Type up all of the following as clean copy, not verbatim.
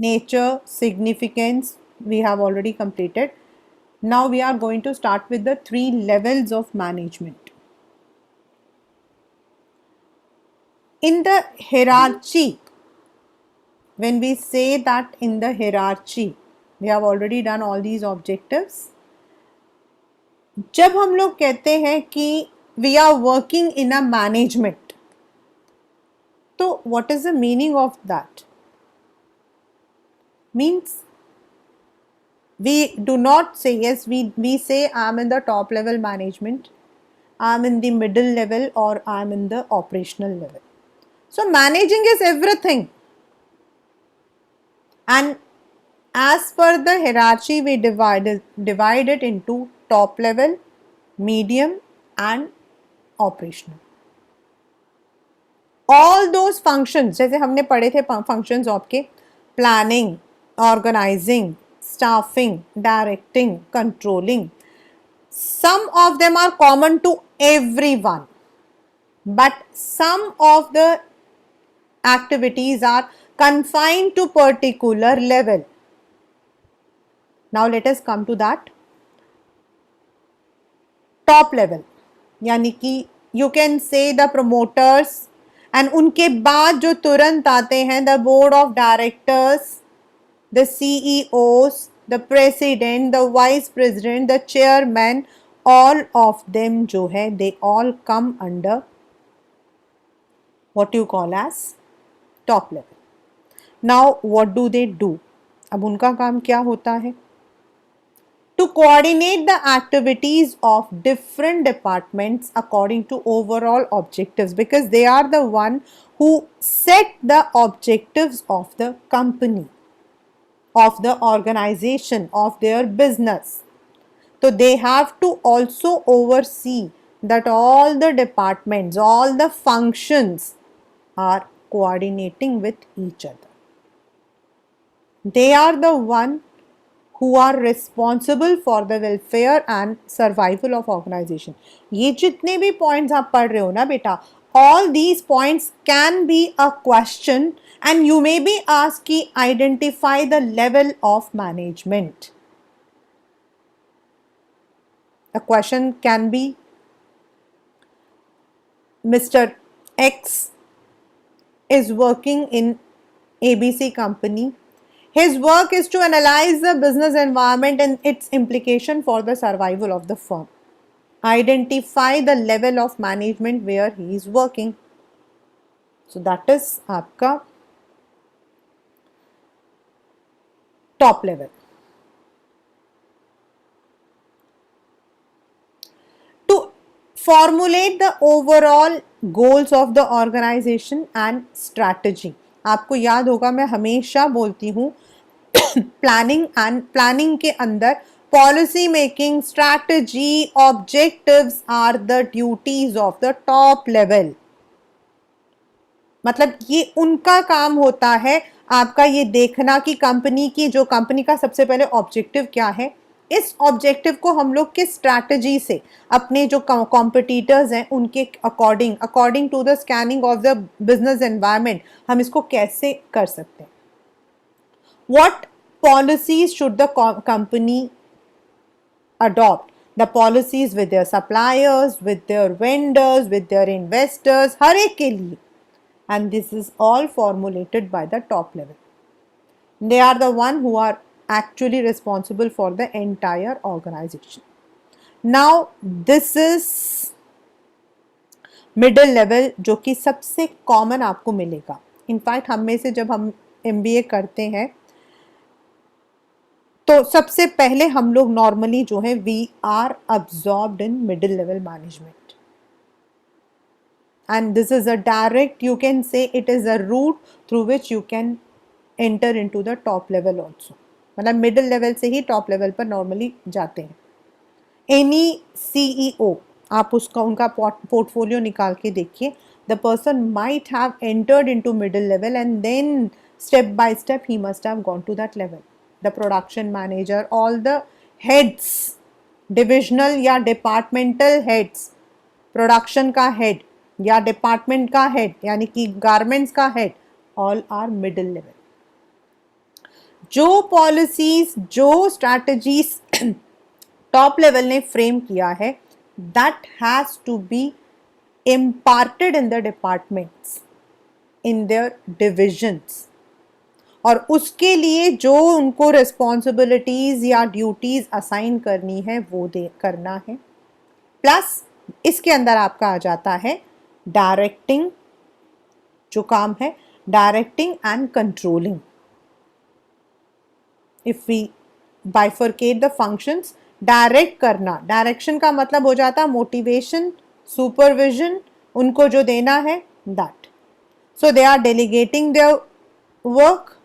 nature, significance, we have already completed. Now we are going to start with the 3 levels of management. In the hierarchy, when we say that in the hierarchy, we have already done all these objectives. जब हम लोग कहते हैं कि we are working in a management, तो what is the meaning of that? Means we do not say yes, we say I'm in the top level management, I'm in the middle level, or I'm in the operational level. So managing is everything. And as per the hierarchy, we divide it into top level, medium, and operational. All those functions, जैसे हमने पढ़े थे functions आपके planning, organizing, staffing, directing, controlling, some of them are common to everyone, but some of the activities are confined to particular level. Now let us come to that. Top level, यानी कि you can say the promoters, and उनके बाद जो तुरंत आते हैं the board of directors, the CEOs, the president, the vice president, the chairman, all of them जो है they all come under what you call as top level. Now what do they do? अब उनका काम क्या होता है? To coordinate the activities of different departments according to overall objectives, because they are the one who set the objectives of the company, of the organization, of their business. So they have to also oversee that all the departments, all the functions are coordinating with each other. They are the one who are responsible for the welfare and survival of organization. ये जितने भी points आप पढ़ रहे हो ना बेटा, all these points can be a question and you may be asked कि identify the level of management. A question can be Mr. X is working in ABC company. His work is to analyze the business environment and its implication for the survival of the firm. Identify the level of management where he is working. So that is आपका top level. To formulate the overall goals of the organization and strategy. आपको याद होगा मैं हमेशा बोलती हूँ planning के अंदर policy making, strategy, objectives are the duties of the top level. मतलब ये उनका काम होता है आपका ये देखना कि कंपनी का सबसे पहले ऑब्जेक्टिव क्या है, इस ऑब्जेक्टिव को हम लोग किस स्ट्रैटेजी से अपने जो कॉम्पिटिटर्स हैं उनके according to the scanning of the business environment हम इसको कैसे कर सकते हैं. What policies should the company adopt? The policies with their suppliers, with their vendors, with their investors, हर एक के लिए. And this is all formulated by the top level. They are the one who are actually responsible for the entire organization. Now this is middle level जो कि सबसे common आपको मिलेगा. In fact हम में से जब हम MBA करते हैं तो सबसे पहले हम लोग नॉर्मली जो है we are absorbed in middle level management and this is a direct, you can say it is a route through which you can enter into the top level also. मतलब मिडिल लेवल से ही top level पर normally जाते हैं. Any CEO आप उसका उनका portfolio निकाल के देखिए, the person might have entered into middle level and then step by step he must have gone to that level. The production manager, all the heads, divisional या departmental heads, production का head या department का head यानी कि garments का head, all are middle level. जो policies, जो strategies top level ने फ्रेम किया है, that has to be imparted in the departments, in their divisions, और उसके लिए जो उनको रिस्पॉन्सिबिलिटीज या ड्यूटीज असाइन करनी है वो दे करना है। प्लस इसके अंदर आपका आ जाता है डायरेक्टिंग, जो काम है directing and controlling. If we bifurcate the functions, direct करना, डायरेक्शन का मतलब हो जाता है मोटिवेशन, सुपरविजन, उनको जो देना है that. So they are delegating their work,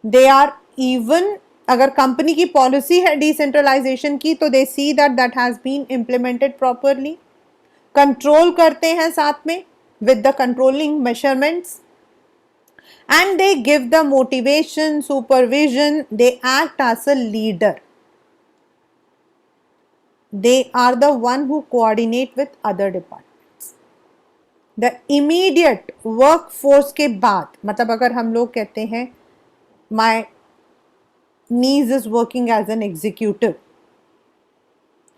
they are even, अगर कंपनी की पॉलिसी है डिसेंट्रलाइजेशन की तो they see that that has been implemented properly, control करते हैं साथ में with the controlling measurements, and they give the motivation, supervision, they act as a leader, they are the one who coordinate with other departments। the immediate workforce के बाद, मतलब अगर हम लोग कहते हैं my niece is working as an executive,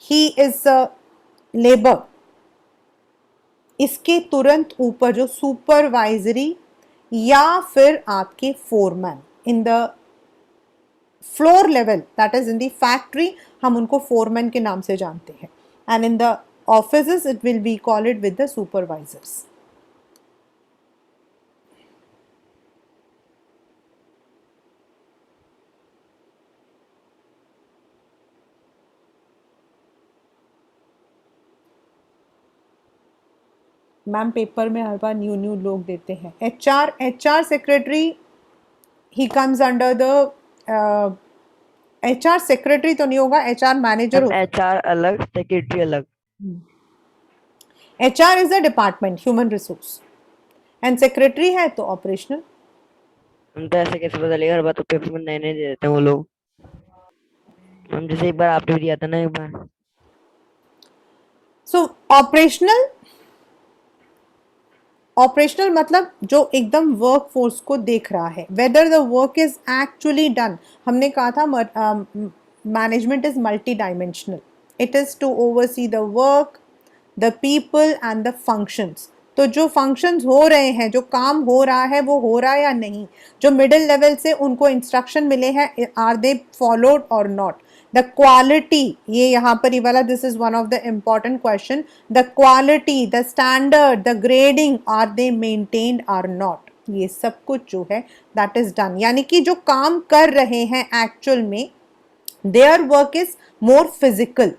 he is a labor, इसके तुरंत ऊपर जो सुपरवाइजरी या फिर आपके foreman in the floor level, that is in the factory, हम उनको फोरमैन के नाम से जानते हैं, and in the offices it will be called it with the supervisors. Ma'am paper में हर बार न्यू न्यू लोग देते हैं। HR secretary, he comes under the HR secretary तो नहीं होगा, एचआर मैनेजर होगा। एचआर अलग, सेक्रेटरी अलग। HR is a department, human resource, and secretary है तो ऑपरेशनल। हम तो ऐसे कैसे पता चलेगा, हर बार तो पेपर में नए नए दे देते हैं वो लोग। हम जैसे एक बार आपने भी दिया था ना एक बार। सो ऑपरेशनल, ऑपरेशनल मतलब जो एकदम वर्क फोर्स को देख रहा है, whether the work is actually done. हमने कहा था management is multi dimensional, it is to oversee the work, the people and the functions. तो जो फंक्शंस हो रहे हैं, जो काम हो रहा है वो हो रहा है या नहीं, जो मिडिल लेवल से उनको इंस्ट्रक्शन मिले हैं, आर दे फॉलोड और नॉट। द क्वालिटी, ये यहाँ पर ये वाला, this is one of the important question, the quality, the standard, the grading, are they maintained or not, ये सब कुछ जो है दैट इज डन। यानी कि जो काम कर रहे हैं एक्चुअल में, there work is more physical,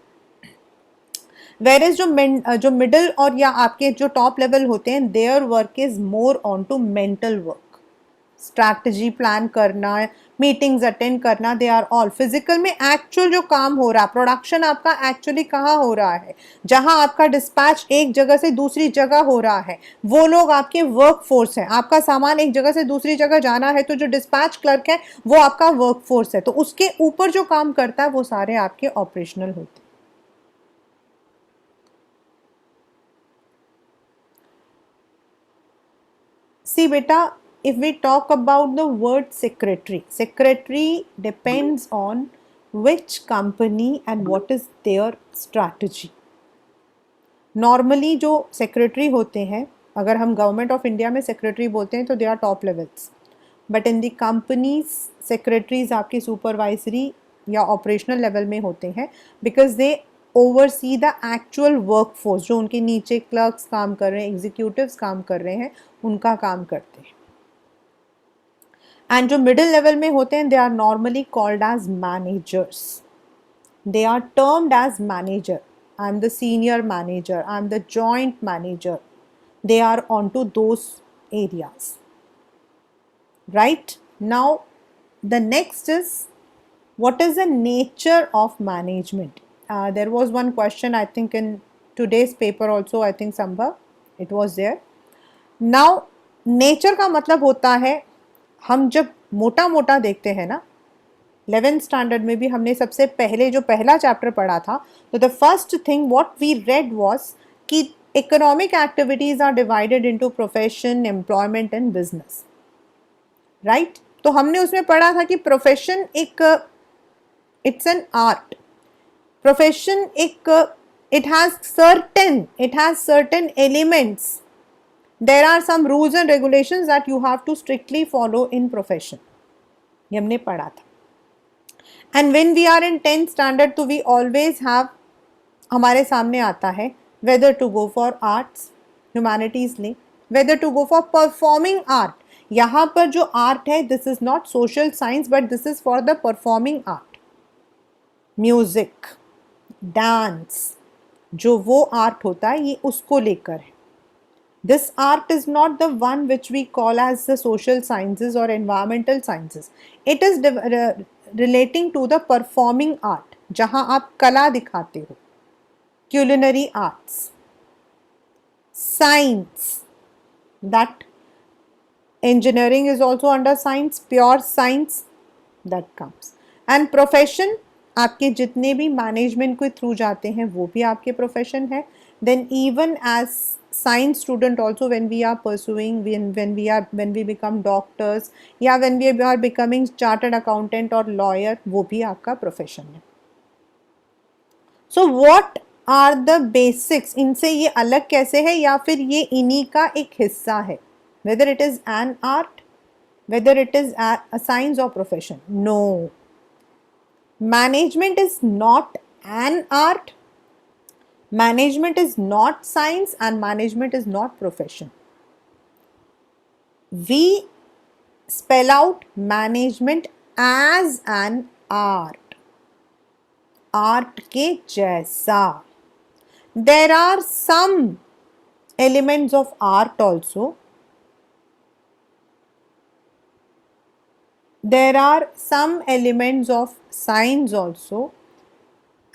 where is जो मिडल और या आपके जो टॉप लेवल होते हैं, there work is more on to mental work, strategy plan करना, मीटिंग्स अटेंड करना, दे आर ऑल फिजिकल में। एक्चुअल जो काम हो रहा है, प्रोडक्शन आपका एक्चुअली कहाँ हो रहा है, जहां आपका डिस्पैच एक जगह से दूसरी जगह हो रहा है, वो लोग आपके वर्क फोर्स है। आपका सामान एक जगह से दूसरी जगह जाना है तो जो डिस्पैच क्लर्क है वो आपका वर्क फोर्स है, तो उसके ऊपर जो काम करता है वो सारे आपके ऑपरेशनल होते हैं। See beta, if we talk about the word secretary, secretary depends on which company and what is their strategy। Normally जो सेक्रेटरी होते हैं, अगर हम गवर्नमेंट ऑफ इंडिया में सेक्रेटरी बोलते हैं तो they are top levels, but in the companies secretaries आपकी सुपरवाइजरी या ऑपरेशनल लेवल में होते हैं, because they oversee the actual work force, जो उनके नीचे क्लर्क्स काम कर रहे हैं, एग्जीक्यूटिव्स काम कर रहे हैं, उनका काम करते हैं। एंड जो मिडिल लेवल में होते हैं, they are normally called as managers, they are termed as manager, I am the senior manager, I am the joint manager, they are onto those areas, right? Now the next is, what is the nature of management? There was one question I think in today's paper also, I think Sambha it was there। now nature का मतलब होता है, हम जब मोटा मोटा देखते हैं ना, 11th स्टैंडर्ड में भी हमने सबसे पहले जो पहला चैप्टर पढ़ा था, तो the first thing what we read was कि economic activities are divided into profession, employment and business, right? तो हमने उसमें पढ़ा था कि प्रोफेशन एक इट्स एन आर्ट. प्रोफेशन एक it has certain elements. There are some rules and regulations that you have to strictly follow in profession. ये हमने पढ़ा था. And when we are in 10th standard तो we always have हमारे सामने आता है whether to go for arts, humanities ले, whether to go for performing art. यहाँ पर जो art है this is not social science but this is for the performing art. Music, dance, जो वो आर्ट होता है ये उसको लेकर है. This art is not the one which we call as the social sciences or environmental sciences. It is relating to the performing art, जहाँ आप कला दिखाते हो. Culinary arts, science, that engineering is also under science, pure science that comes. And profession, आपके जितने भी management के through जाते हैं वो भी आपके प्रोफेशन है. Then even as science student also when we are pursuing when we become doctors या when we are becoming chartered accountant और लॉयर, वो भी आपका प्रोफेशन है. So what are the basics, इनसे ये अलग कैसे है या फिर ये इन्हीं का एक हिस्सा है. Whether it is an art, whether it is a science और profession, no. Management is not an art, management is not science, and management is not profession. We spell out management as an art, art के जैसा. There are some elements of art also. There are some elements of science also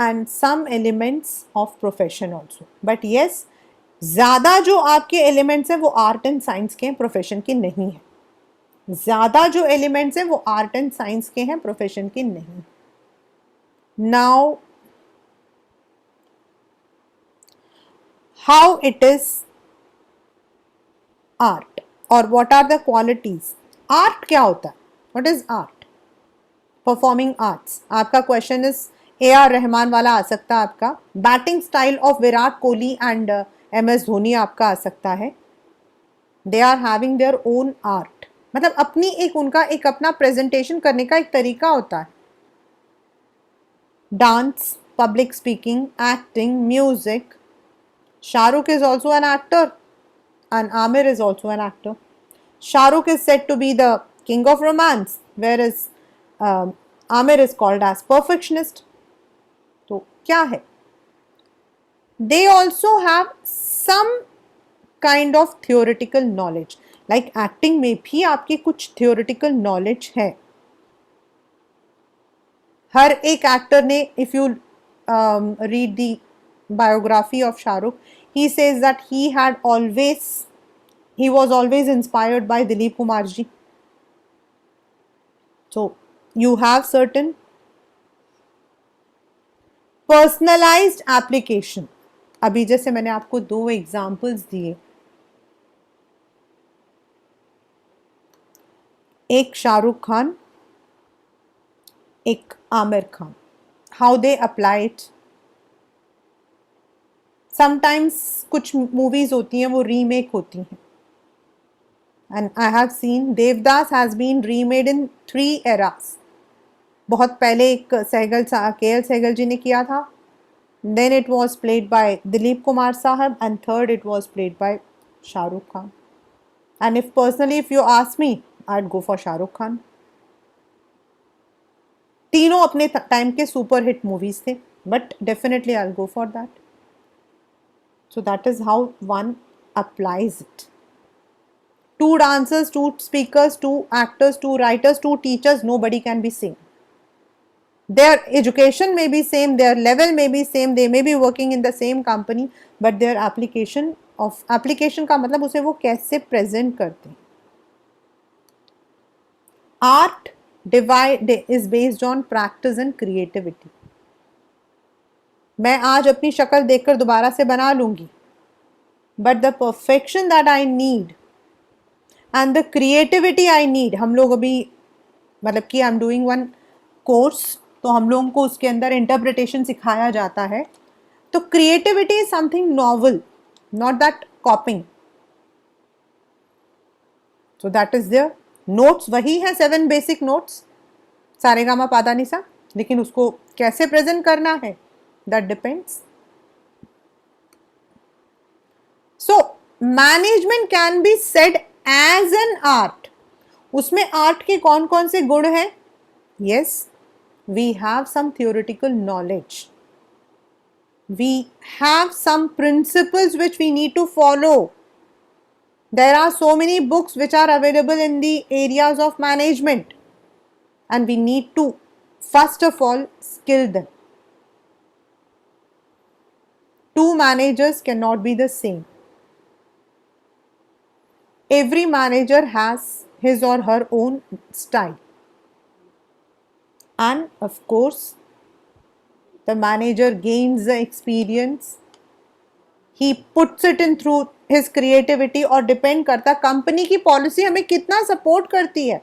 and some elements of profession also. But yes, ज़्यादा जो आपके elements हैं वो art and science के हैं, profession के नहीं हैं. ज़्यादा जो elements हैं वो art and science के हैं, profession के नहीं. Now, how it is art or what are the qualities? Art क्या होता है? What is art? Performing arts. आपका क्वेश्चन इस AR रहमान वाला आ सकता है. आपका batting style of Virat Kohli and MS Dhoni आपका आ सकता है. They are having their own art, मतलब अपनी एक उनका एक अपना प्रेजेंटेशन करने का एक तरीका होता है. Dance, public speaking, acting, music. Shahrukh is also an actor and Amir is also an actor. Shahrukh is said to be the king of romance, whereas Amir is called as perfectionist. तो क्या है? They also have some kind of theoretical knowledge. Like acting में भी आपकी कुछ theoretical knowledge है. हर एक actor ने, if you read the biography of Shahrukh, he says that he was always inspired by Dilip Kumar ji. So you have certain personalized application. अभी जैसे मैंने आपको 2 एग्जाम्पल्स दिए, एक शाहरुख खान, एक Aamir Khan. How they apply it. Sometimes कुछ movies होती हैं वो रीमेक होती हैं. And I have seen Devdas has been remade in 3 eras. बहुत पहले एक KL सहगल जी ने किया था. Then it was played by Dilip Kumar Sahab and third it was played by Shah Rukh Khan. And if you ask me, I'd go for Shah Rukh Khan. तीनों अपने time के super hit movies थे, but definitely I'll go for that. So that is how one applies it. 2 dancers, 2 speakers, 2 actors, 2 writers, 2 teachers, nobody can be same. Their education may be same, their level may be same, they may be working in the same company, but their application का मतलब उसे वो कैसे present करते हैं. Art is based on practice and creativity. मैं आज अपनी शक्ल देखकर दोबारा से बना लूंगी, but the perfection that I need and the creativity I need, हम लोग अभी मतलब कि I am doing one course, तो हम लोगों को उसके अंदर इंटरप्रिटेशन सिखाया जाता है। तो creativity is something novel, not that copying. So that is there. Notes वही है, 7 बेसिक नोट्स, सारेगामा पादा निसा, लेकिन उसको कैसे प्रेजेंट करना है that depends. So management can be said as an art. उसमें आर्ट के कौन कौन से गुण हैं? Yes, we have some theoretical knowledge, we have some principles which we need to follow. There are so many books which are available in the areas of management, and we need to first of all skill them. Two managers cannot be the same. Every manager has his or her own style, and of course the manager gains the experience, he puts it in through his creativity, और depend करता company की policy हमें कितना support करती है।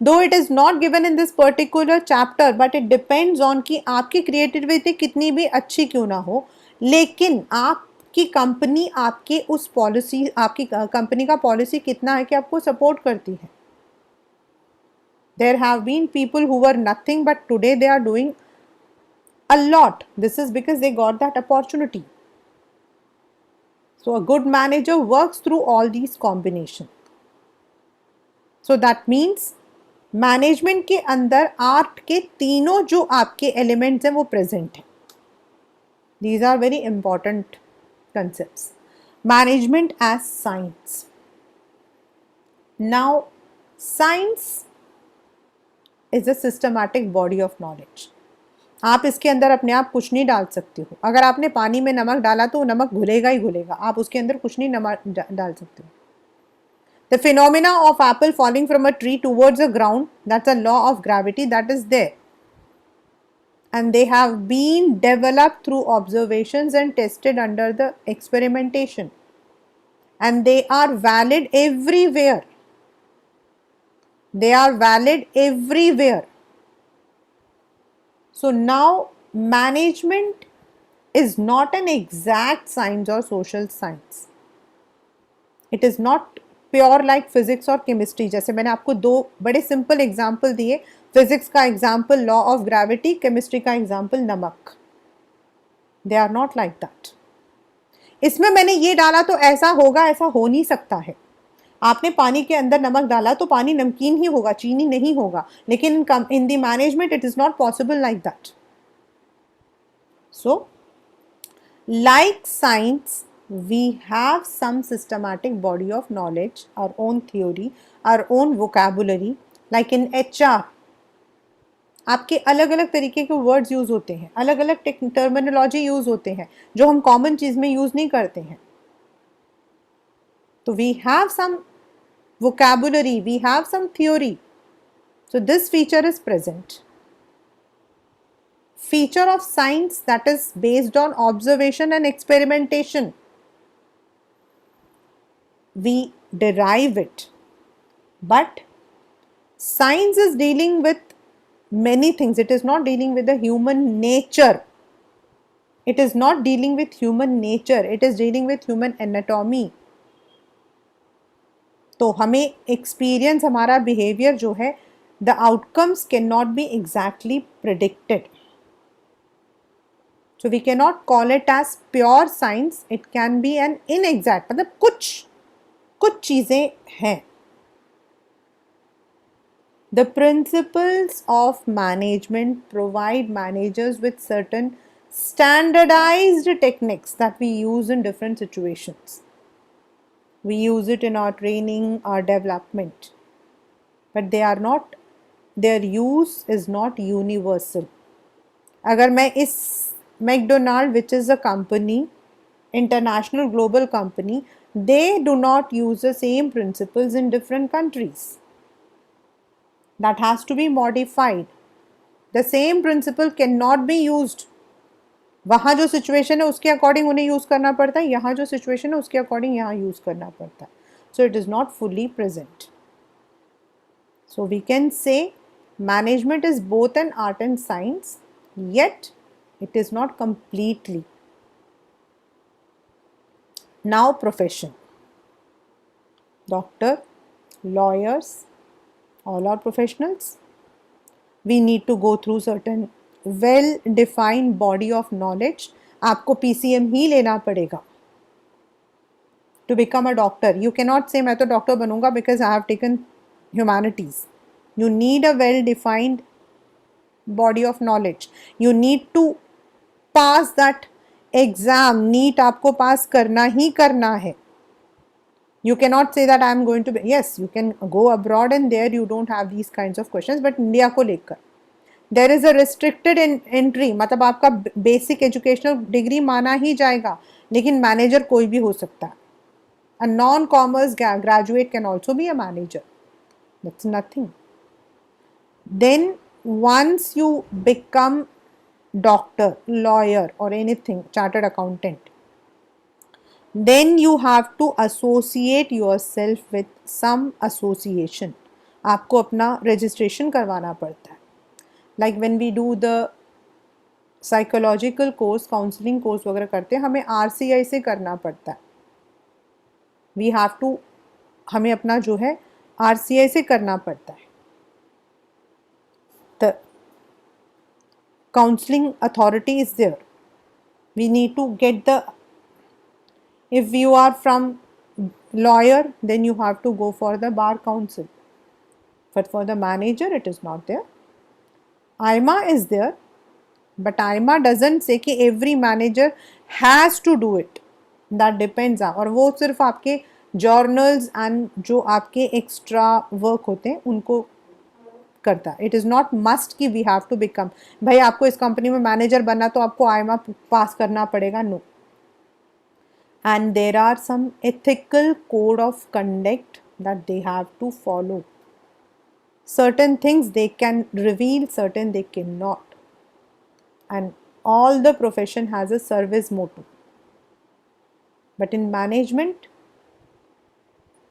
Though it is not given in this particular chapter, but it depends on कि आपकी creativity कितनी भी अच्छी क्यों ना हो, लेकिन आपकी कंपनी आपके उस पॉलिसी, आपकी कंपनी का पॉलिसी कितना है कि आपको सपोर्ट करती है। There have been people who were nothing, but today they are doing a lot. This is because they got that opportunity. So a good manager works through all these combinations. So that means management के अंदर art के तीनों जो आपके elements हैं वो present हैं। These are very important concepts. Management as science. Now science is a systematic body of knowledge. आप इसके अंदर अपने आप कुछ नहीं डाल सकते हो। अगर आपने पानी में नमक डाला तो नमक घुलेगा ही घुलेगा, आप उसके अंदर कुछ नहीं नमक डाल सकते हो। The phenomena of apple falling from a tree towards the ground, that's a law of gravity that is there. And they have been developed through observations and tested under the experimentation. And they are valid everywhere. They are valid everywhere. So now management is not an exact science or social science. It is not pure like physics और chemistry. जैसे मैंने आपको दो बड़े simple example दिए, physics का example law of gravity, chemistry का example नमक। They are not like that. इसमें मैंने ये डाला तो ऐसा होगा, ऐसा हो नहीं सकता है। आपने पानी के अंदर नमक डाला तो पानी नमकीन ही होगा, चीनी नहीं होगा। लेकिन in the management it is not possible like that. So like science, we have some systematic body of knowledge, our own theory, our own vocabulary. Like in HR, आपके अलग अलग तरीके के वर्ड्स यूज होते हैं, अलग अलग टर्मिनोलॉजी यूज होते हैं जो हम कॉमन चीज में यूज नहीं करते हैं। तो we have some vocabulary, we have some theory. So this feature is present. Feature of science that is based on observation and experimentation. We derive it, but science is dealing with many things. It is not dealing with the human nature. It is not dealing with human nature. It is dealing with human anatomy. तो हमें experience, हमारा behaviour जो है, the outcomes cannot be exactly predicted. So we cannot call it as pure science. It can be an inexact, मतलब कुछ चीजें हैं। The principles of management provide managers with certain standardized techniques that we use in different situations. We use it in our training, our development, but they are not, their use is not universal. अगर मैं इस McDonald, which is a company, international global company, they do not use the same principles in different countries. That has to be modified. The same principle cannot be used. वहाँ जो situation है उसके according उन्हें use करना पड़ता है, यहाँ जो सिचुएशन है उसके अकॉर्डिंग यहाँ यूज करना पड़ता है. So it is not fully present. So we can say management is both an art and science, yet it is not completely. Now profession. Doctor, lawyers, all are professionals. We need to go through certain well defined body of knowledge. आपको PCM ही लेना पड़ेगा to become a doctor. You cannot say मैं तो doctor बनूंगा because I have taken humanities. You need a well defined body of knowledge. You need to pass that exam. NEET आपको पास करना ही करना है. You cannot say that I am going to be, yes, you can go abroad and there you don't have these kinds of questions, but India को लेकर there is a restricted entry, मतलब आपका basic educational degree माना ही जाएगा, लेकिन manager कोई भी हो सकता है. A non-commerce graduate can also be a manager. That's nothing. Then once you become doctor, lawyer or anything, chartered accountant, then you have to associate yourself with some association. आपको अपना registration करवाना पड़ता है. Like when we do the psychological course, counseling course वगैरह करते हैं, हमें RCI से करना पड़ता है. We have to, हमें अपना जो है RCI से करना पड़ता है. The counseling authority is there. We need to get the, if you are from lawyer, then you have to go for the bar council. But for the manager, it is not there. IMA is there, but IMA doesn't say कि every manager has to do it. That depends on, और वो सिर्फ आपके journals and जो आपके extra work होते हैं उनको करता है. It is not must कि we have to become, भाई आपको इस कंपनी में मैनेजर बनना तो आपको IMA पास करना पड़ेगा. No. And there are some ethical code of conduct that they have to follow. Certain things they can reveal, certain they cannot. And all the profession has a service motto. But in management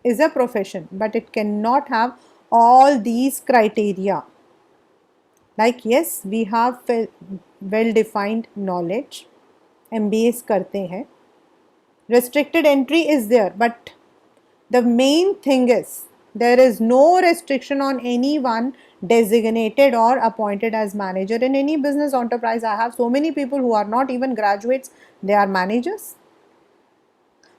is a profession, but it cannot have all these criteria. Like yes, we have well defined knowledge, MBAs करते हैं. Restricted entry is there, but the main thing is there is no restriction on anyone designated or appointed as manager in any business enterprise. I have so many people who are not even graduates, they are managers.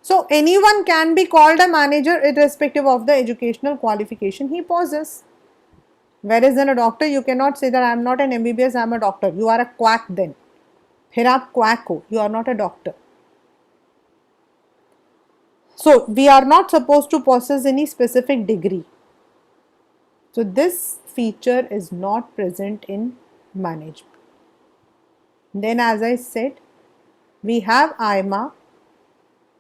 So anyone can be called a manager irrespective of the educational qualification he possesses. Whereas in a doctor, you cannot say that I am not an MBBS, I am a doctor. You are a quack then. फिर आप quack हो, you are not a doctor. So we are not supposed to possess any specific degree. So this feature is not present in management. Then as I said, we have IMA,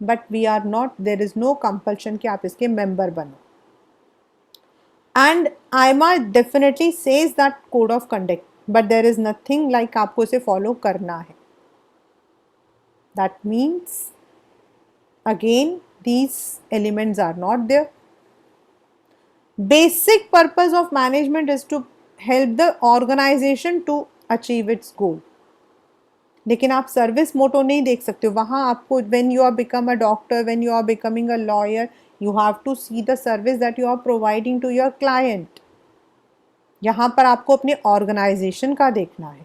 but we are not, there is no compulsion कि आप इसके member बनो. And IMA definitely says that code of conduct, but there is nothing like आपको इसे follow करना है. That means again these elements are not there. Basic purpose of management is to help the organization to achieve its goal. लेकिन आप service मोटो नहीं देख सकते हो. वहाँ आपको when you are become a doctor, when you are becoming a lawyer, you have to see the service that you are providing to your client. यहाँ पर आपको अपने organization का देखना है.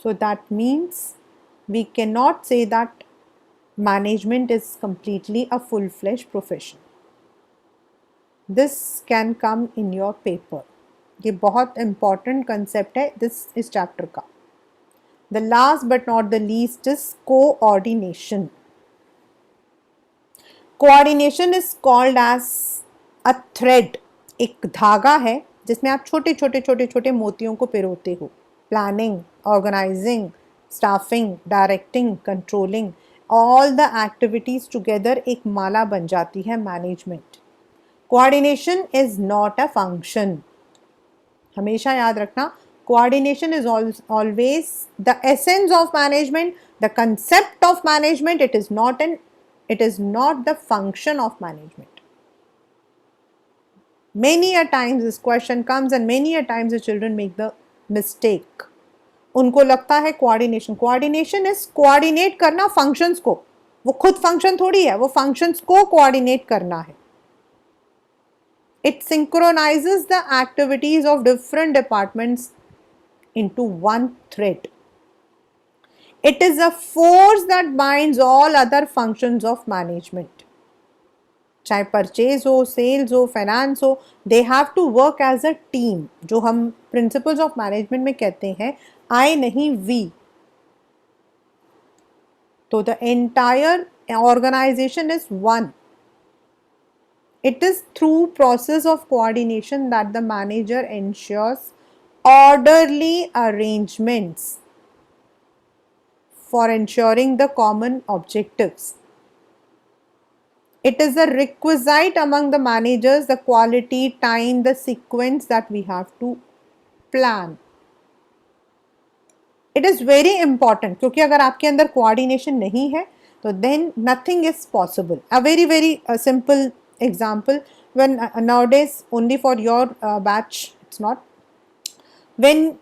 So that means we cannot say that management is completely a full-fledged profession. This can come in your paper. ये बहुत important concept है this इस chapter का. The last but not the least is coordination. Coordination is called as a thread. एक धागा है जिसमें आप छोटे छोटे छोटे छोटे मोतियों को पिरोते हो. Planning, organizing, staffing, directing, controlling, all the activities together एक माला बन जाती है management. Coordination is not a function. हमेशा याद रखना, coordination is always the essence of management, the concept of management. It is not the function of management. Many a times this question comes and many a times the children make the mistake. उनको लगता है coordination, coordination is coordinate करना functions को, वो खुद function थोड़ी है, वो फंक्शंस को कोऑर्डिनेट करना है. It synchronizes the activities of different departments into one thread. It is a force that binds all other functions of management. चाहे परचेज हो, सेल्स हो, फाइनेंस हो, they have to work as a team. जो हम principles of management में कहते हैं, आई नहीं वी. तो the entire organization is one. It is through process of coordination that the manager ensures orderly arrangements for ensuring the common objectives. It is a requisite among the managers, the quality, time, the sequence that we have to plan. It is very important क्योंकि अगर आपके अंदर coordination नहीं है तो then nothing is possible. A very simple example, when nowadays only for your batch, it's not, when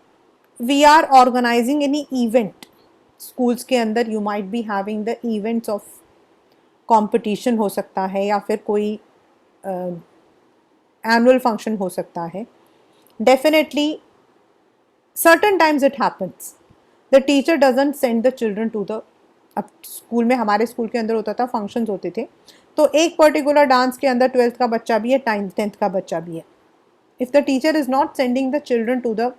we are organizing any event, schools के अंदर you might be having the events of competition हो सकता है या फिर कोई annual function हो सकता है. Definitely certain times it happens the teacher doesn't send the children to the, अब स्कूल में, हमारे स्कूल के अंदर होता था, फंक्शंस होते थे, तो एक पर्टिकुलर डांस के अंदर 12th का बच्चा भी है, 10th का बच्चा भी है. If the teacher is not sending the children to the,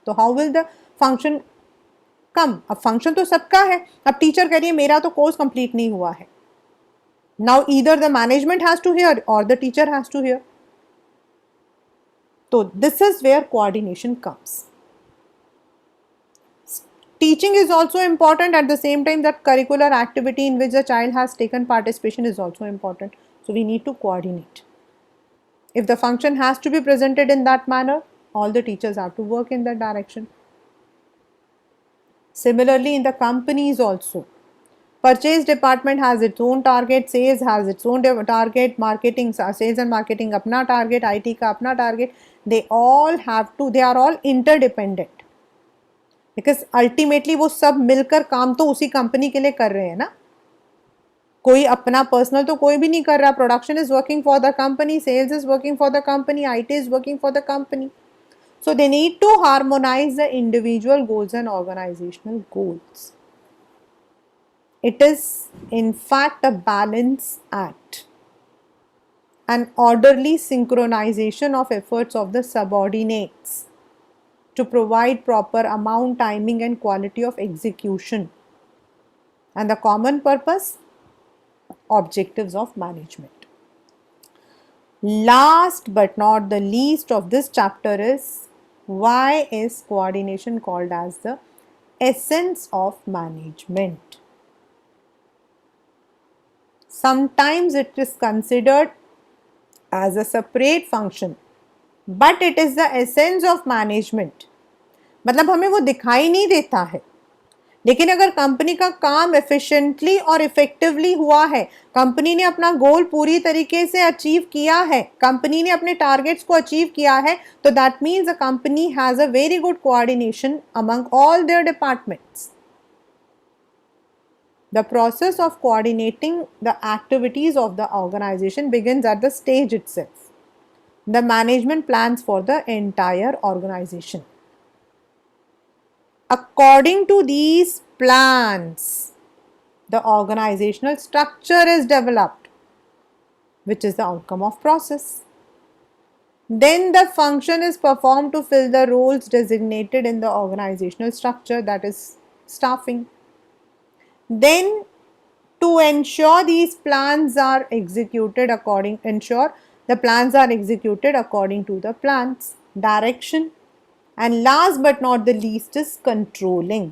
तो how will the function come. अब फंक्शन तो सबका है, अब टीचर कह रही है मेरा तो कोर्स कंप्लीट नहीं हुआ है. Now either the management has to hear or the teacher has to hear. तो this is where coordination comes. Teaching is also important. At the same time, that curricular activity in which the child has taken participation is also important. So we need to coordinate. If the function has to be presented in that manner, all the teachers have to work in that direction. Similarly, in the companies also, purchase department has its own target, sales has its own target, marketing, sales and marketing अपना target, IT का अपना target. They all have to, they are all interdependent. Because ultimately वो सब मिलकर काम तो उसी company के लिए कर रहे हैं ना. कोई अपना पर्सनल तो कोई भी नहीं कर रहा. Production is working for the company, sales is working for the company, IT is working for the company. So they need to harmonise the individual goals and organisational goals. It is in fact a balance act, an orderly synchronization of efforts of the subordinates to provide proper amount, timing and quality of execution, and the common purpose objectives of management. Last but not the least of this chapter is, why is coordination called as the essence of management? Sometimes it is considered as a separate function, but it is the essence of management. मतलब हमें वो दिखाई नहीं देता है, लेकिन अगर company का काम एफिशिएंटली और इफेक्टिवली हुआ है, कंपनी ने अपना गोल पूरी तरीके से अचीव किया है, कंपनी ने अपने टारगेट्स को अचीव किया है, तो that means the company has a very good coordination among all their departments. The process of coordinating the activities of the organization begins at the stage itself. The management plans for the entire organization. According to these plans, the organizational structure is developed, which is the outcome of process. Then the function is performed to fill the roles designated in the organizational structure, that is staffing. Then to ensure these plans are executed the plans are executed according to the plans, direction, and last but not the least is controlling.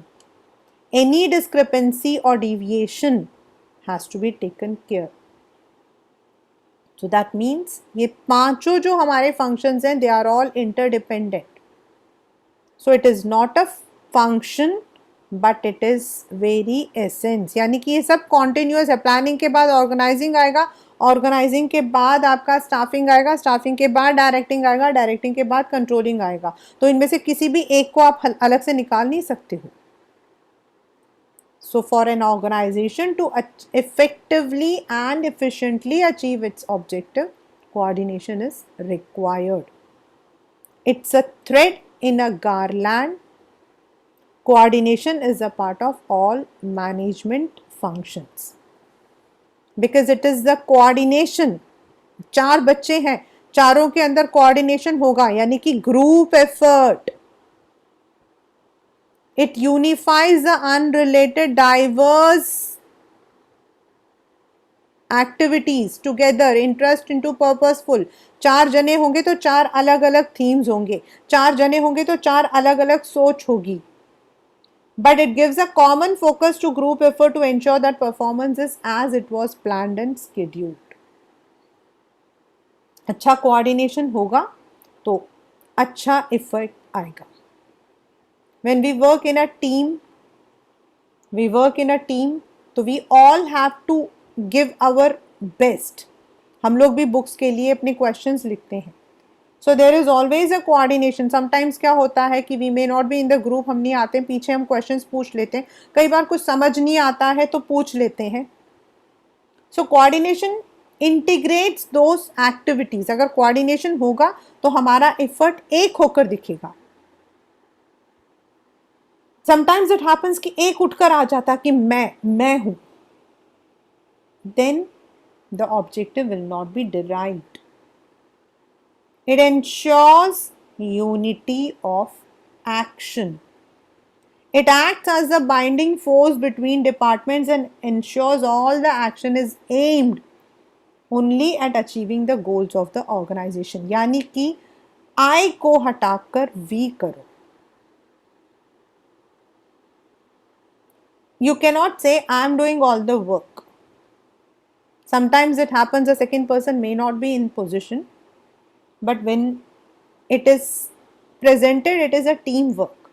Any discrepancy or deviation has to be taken care. So that means ये पांचों जो हमारे functions हैं, they are all interdependent. So it is not a function but it is very essence, यानी कि ये सब continuous है। प्लानिंग के बाद ऑर्गेनाइजिंग आएगा, ऑर्गेनाइजिंग के बाद आपका स्टाफिंग आएगा, स्टाफिंग के बाद डायरेक्टिंग आएगा, डायरेक्टिंग के बाद कंट्रोलिंग आएगा। तो इनमें से किसी भी एक को आप अलग से निकाल नहीं सकते हो। So for an organization to effectively and efficiently achieve its objective, coordination is required. It's a thread in a garland. Coordination is a part of all management functions because it is the coordination. चार बच्चे हैं, चारों के अंदर coordination होगा, यानी कि group effort. It unifies the unrelated diverse activities together, interest into purposeful. चार जने होंगे तो चार अलग अलग थीम्स होंगे, चार जने होंगे तो चार अलग अलग सोच होगी, but it gives a common focus to group effort to ensure that performance is as it was planned and scheduled. अच्छा कोऑर्डिनेशन होगा तो अच्छा इफेक्ट आएगा। When we work in a team, we work in a team, तो we all have to give our best। हम लोग भी books के लिए अपने क्वेश्चंस लिखते हैं, so there is always a coordination. Sometimes क्या होता है कि we may not be in the group, हम नहीं आते, पीछे हम क्वेश्चंस पूछ लेते हैं, कई बार कुछ समझ नहीं आता है तो पूछ लेते हैं। सो कोऑर्डिनेशन इंटीग्रेट्स दोस एक्टिविटीज। अगर कोऑर्डिनेशन होगा तो हमारा एफर्ट एक होकर दिखेगा। समटाइम्स इट हैपन्स कि एक उठकर आ जाता कि मैं हूं, then the objective will not be derived. It ensures unity of action. It acts as a binding force between departments and ensures all the action is aimed only at achieving the goals of the organization। यानी कि I को हटाकर we करो। You cannot say I am doing all the work. Sometimes it happens a second person may not be in position, but when it is presented, it is a teamwork.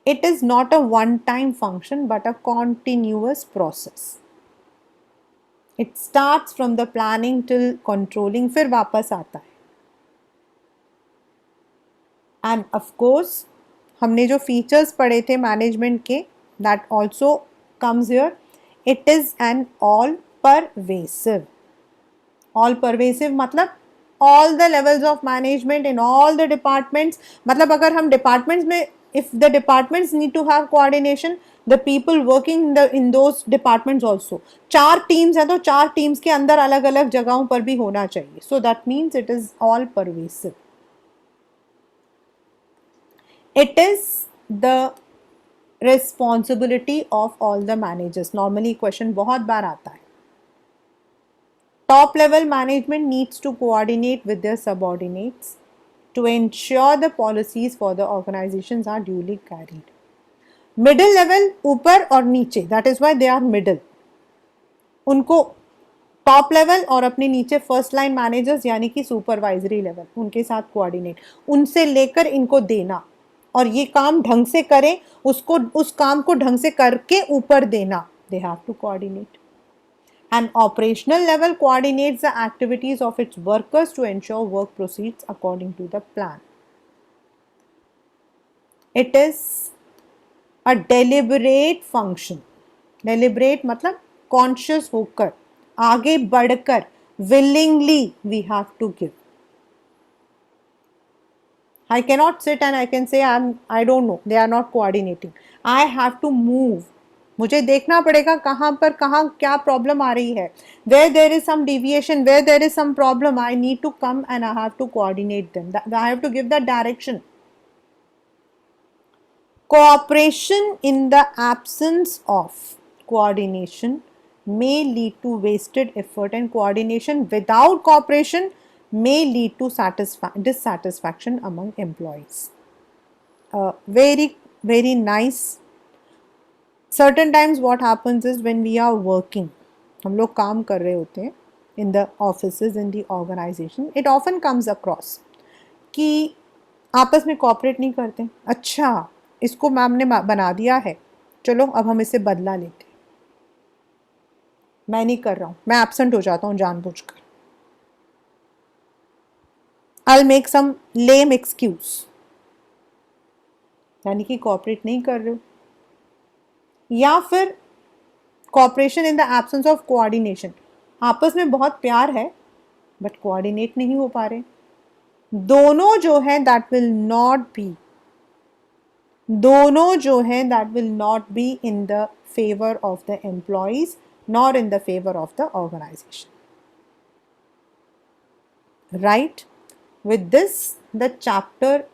It is not a one-time function but a continuous process. It starts from the planning till controlling, फिर वापस आता है। And of course, हमने जो features पढ़े थे management के, that also comes here. It is an all pervasive. All pervasive मतलब all the levels of management in all the departments। मतलब अगर हम departments में, if the departments need to have coordination, the people working in those departments also, चार teams हैं तो चार teams के अंदर अलग अलग जगहों पर भी होना चाहिए। So that means it is all pervasive. It is the responsibility of all the managers. Normally question बहुत बार आता है। Top level management needs to coordinate with their subordinates to ensure the policies for the organizations are duly carried. Middle level ऊपर और नीचे, that is why they are middle। उनको top level और अपने नीचे फर्स्ट लाइन मैनेजर्स यानी कि supervisory level, उनके साथ कोऑर्डिनेट, उनसे लेकर इनको देना, और ये काम ढंग से करें, उसको उस काम को ढंग से करके ऊपर देना। They have to coordinate. An operational level coordinates the activities of its workers to ensure work proceeds according to the plan. It is a deliberate function. Deliberate मतलब conscious होकर, आगे बढ़कर, willingly we have to give. I cannot sit and I can say I don't know, they are not coordinating. I have to move. मुझे देखना पड़ेगा कहाँ पर कहाँ क्या प्रॉब्लम आ रही है। Where there is some deviation, where there is some problem, I need to come and I have to coordinate them. I have to give the direction. Cooperation in the absence of coordination may lead to wasted effort, and coordination without cooperation may lead to dissatisfaction among employees. Very nice. Certain times what happens is when we are working, हम लोग काम कर रहे होते हैं in the offices, in the organization, it often comes across कि आपस में cooperate नहीं करते। अच्छा, इसको मैम ने बना दिया है, चलो अब हम इसे बदला लेते हैं। मैं नहीं कर रहा हूँ, मैं एब्सेंट हो जाता हूँ जानबूझकर। I'll make some lame excuse, यानी कि कॉपरेट नहीं कर रहे हो, या फिर cooperation in the absence of coordination, आपस में बहुत प्यार है बट कोऑर्डिनेट नहीं हो पा रहे। दोनों जो है दैट विल नॉट बी, दोनों जो है that will not be in the favour of the employees nor in the favour of the organisation, right? With this, the chapter,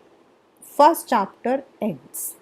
first chapter ends.